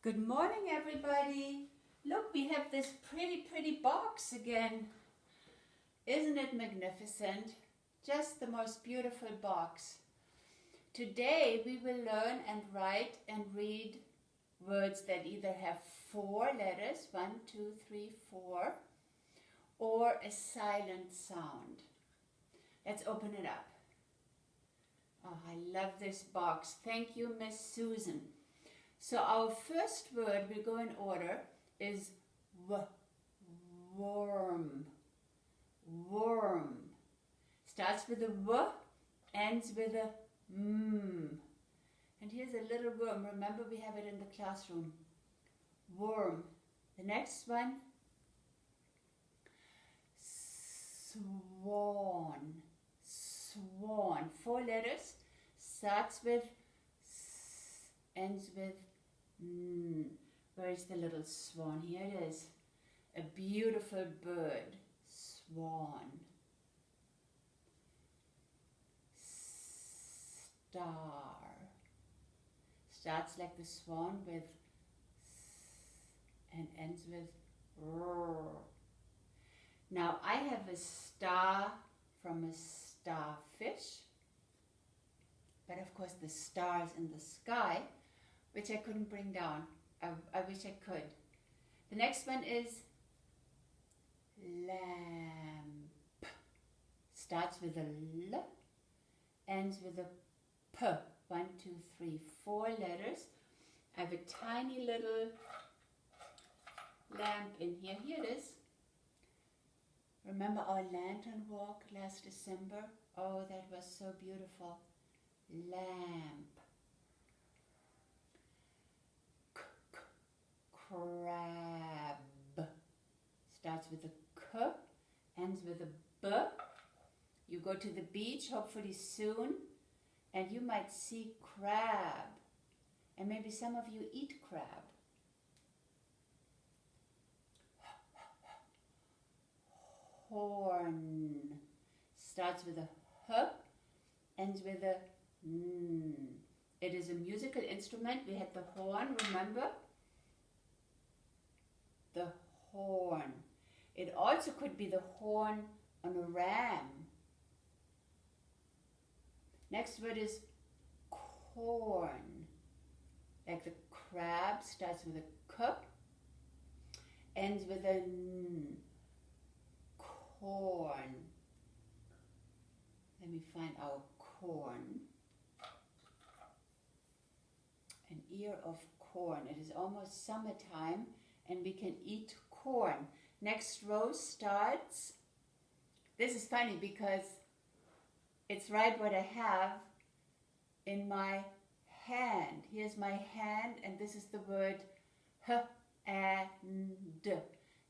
Good morning, everybody. Look, we have this pretty box again. Isn't it magnificent? Just the most beautiful box. Today we will learn and write and read words that either have 4 letters, 1, 2, 3, 4, or a silent sound. Let's open it up. Oh, I love this box. Thank you, Miss Susan. So our first word, we'll go in order, is worm. Worm. Starts with a W, ends with a M. And here's a little worm. Remember, we have it in the classroom. Worm. The next one, swan. Swan. 4 letters. Starts with S, ends with N. Where is the little swan? Here it is. A beautiful bird. Swan. Star. Starts like the swan with S and ends with R. Now I have a star from a starfish, but of course the stars in the sky, which I couldn't bring down. I wish I could. The next one is lamp. Starts with a L, ends with a P. 1, 2, 3, 4 letters. I have a tiny little lamp in here. Here it is. Remember our lantern walk last December? Oh, that was so beautiful. Lamp. Crab. Starts with a K, ends with a B. You go to the beach, hopefully soon, and you might see crab. And maybe some of you eat crab. Horn. Starts with a H, ends with a N. It is a musical instrument. We had the horn, remember? The horn. It also could be the horn on a ram. Next word is corn. Like the crab, starts with a K, ends with a N. Corn. Let me find our corn. An ear of corn. It is almost summertime and we can eat corn. Next row starts. This is funny because it's right what I have in my hand. Here's my hand and this is the word hand.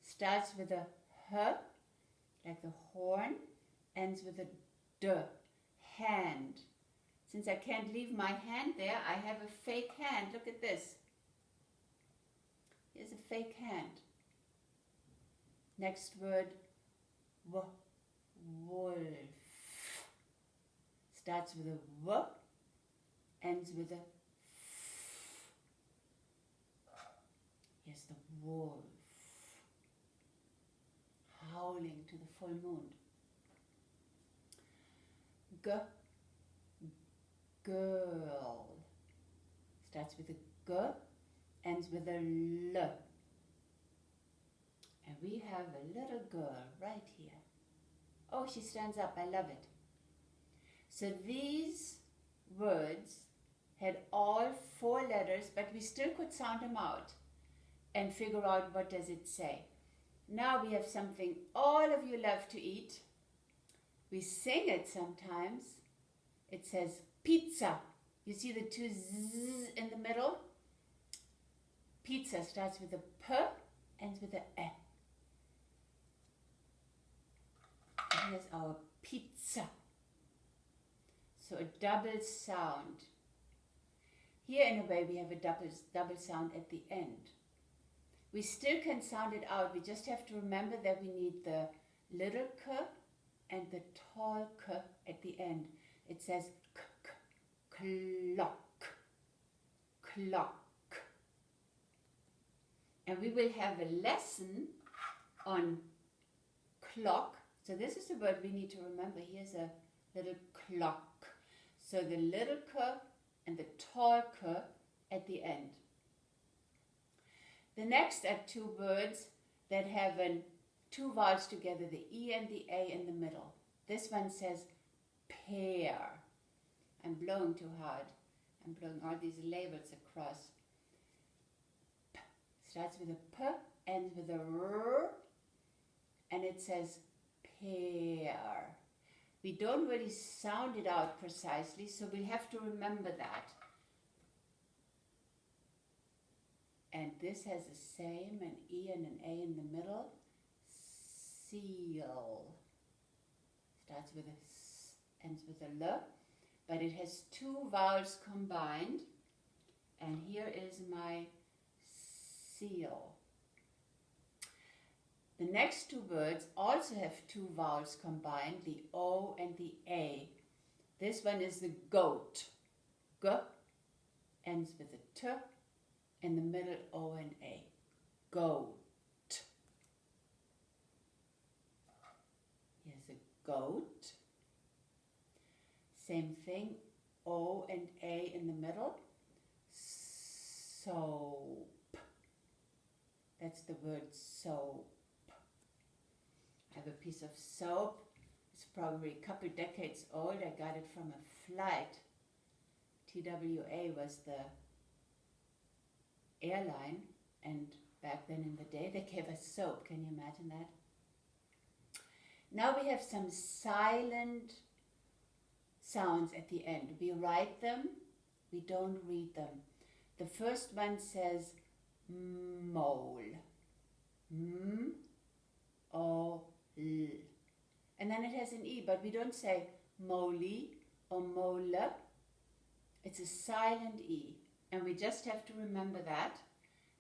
Starts with a H, like the horn, ends with a D, hand. Since I can't leave my hand there, I have a fake hand. Look at this. Here's a fake hand. Next word, wolf. Starts with a W, ends with a F. Here's the wolf. Howling to the full moon. Girl. Starts with a G, ends with a L. And we have a little girl right here. Oh, she stands up. I love it. So these words had all 4 letters, but we still could sound them out and figure out what does it say. Now we have something all of you love to eat. We sing it sometimes. It says pizza. You see the 2 Z's in the middle? Pizza starts with a P, ends with a E. And here's our pizza. So a double sound. Here in a way we have a double sound at the end. We still can sound it out. We just have to remember that we need the little K and the tall K at the end. It says clock, clock. And we will have a lesson on clock. So this is a word we need to remember. Here's a little clock. So the little k and the tall k at the end. The next are two words that have two vowels together, the E and the A in the middle. This one says pear. I'm blowing too hard. I'm blowing all these labels across. P. Starts with a P, ends with a R, and it says pear. We don't really sound it out precisely, so we have to remember that. And this has the same, an E and an A in the middle. Seal. Starts with a S, ends with a L, but it has two vowels combined. And here is my seal. The next two words also have two vowels combined, the O and the A. This one is the goat. G ends with a T, in the middle O and A. Goat. Here's a goat. Same thing, O and A in the middle. Soap. That's the word soap. I have a piece of soap. It's probably a couple decades old. I got it from a flight. TWA was the airline, and back then in the day they gave us soap. Can you imagine that? Now we have some silent sounds at the end. We write them, we don't read them. The first one says mole. M, O, L. And then it has an E, but we don't say moly or mole. It's a silent E. And we just have to remember that.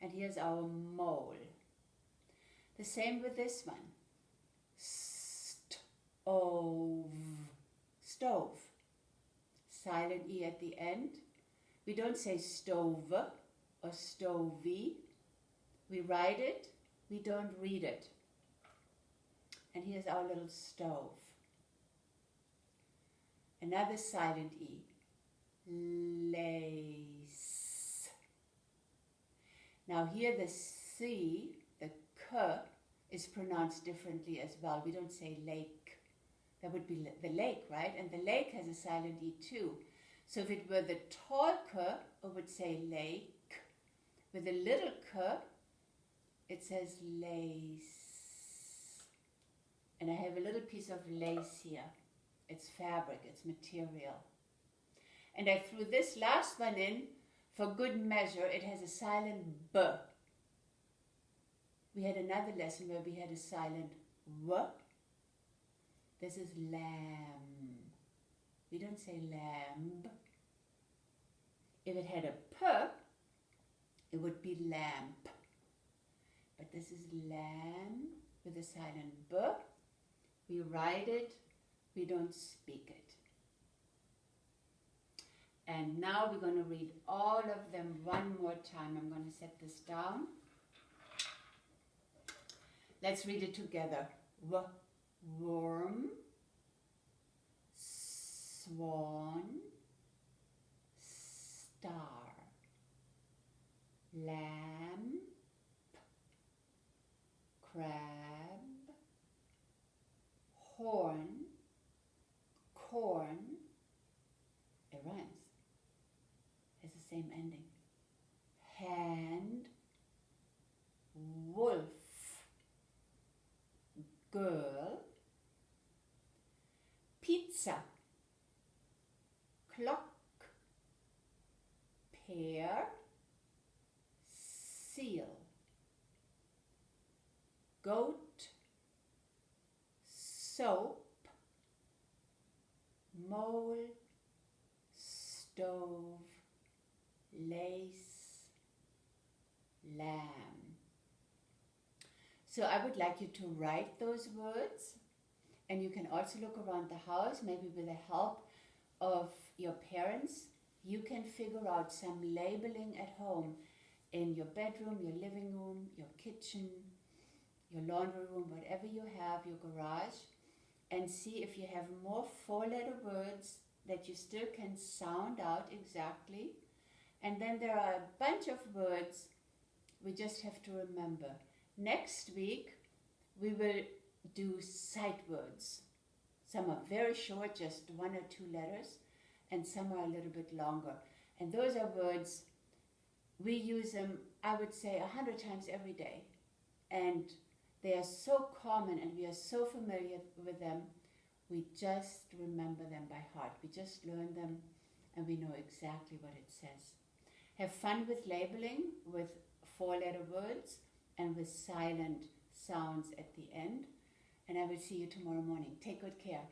And here's our mole. The same with this one. Stove. Stove. Silent E at the end. We don't say stove or stovey. We write it, we don't read it. And here's our little stove. Another silent E. Lace. Now here the C, the K, is pronounced differently as well. We don't say lake. That would be the lake, right? And the lake has a silent E too. So if it were the tall K, it would say lake. With the little K, it says lace. And I have a little piece of lace here. It's fabric, it's material. And I threw this last one in for good measure. It has a silent B. We had another lesson where we had a silent W. This is lamb. We don't say lamb. If it had a P, it would be lamp. But this is lamb with a silent B. We write it, we don't speak it. And now we're going to read all of them one more time. I'm going to set this down. Let's read it together. Worm, swan, star, lamb, crab, horn, corn. It rhymes. Has the same ending. Hand, wolf, girl, pizza, clock, pear, seal, goat, soap, mole, stove, lace, lamb. So I would like you to write those words, and you can also look around the house, maybe with the help of your parents. You can figure out some labeling at home in your bedroom, your living room, your kitchen, your laundry room, whatever you have, your garage, and see if you have more four-letter words that you still can sound out exactly. And then there are a bunch of words we just have to remember. Next week, we will do sight words. Some are very short, just 1 or 2 letters, and some are a little bit longer. And those are words, we use them, I would say, 100 times every day. And they are so common and we are so familiar with them, we just remember them by heart. We just learn them and we know exactly what it says. Have fun with labeling, with 4-letter words and with silent sounds at the end. And I will see you tomorrow morning. Take good care.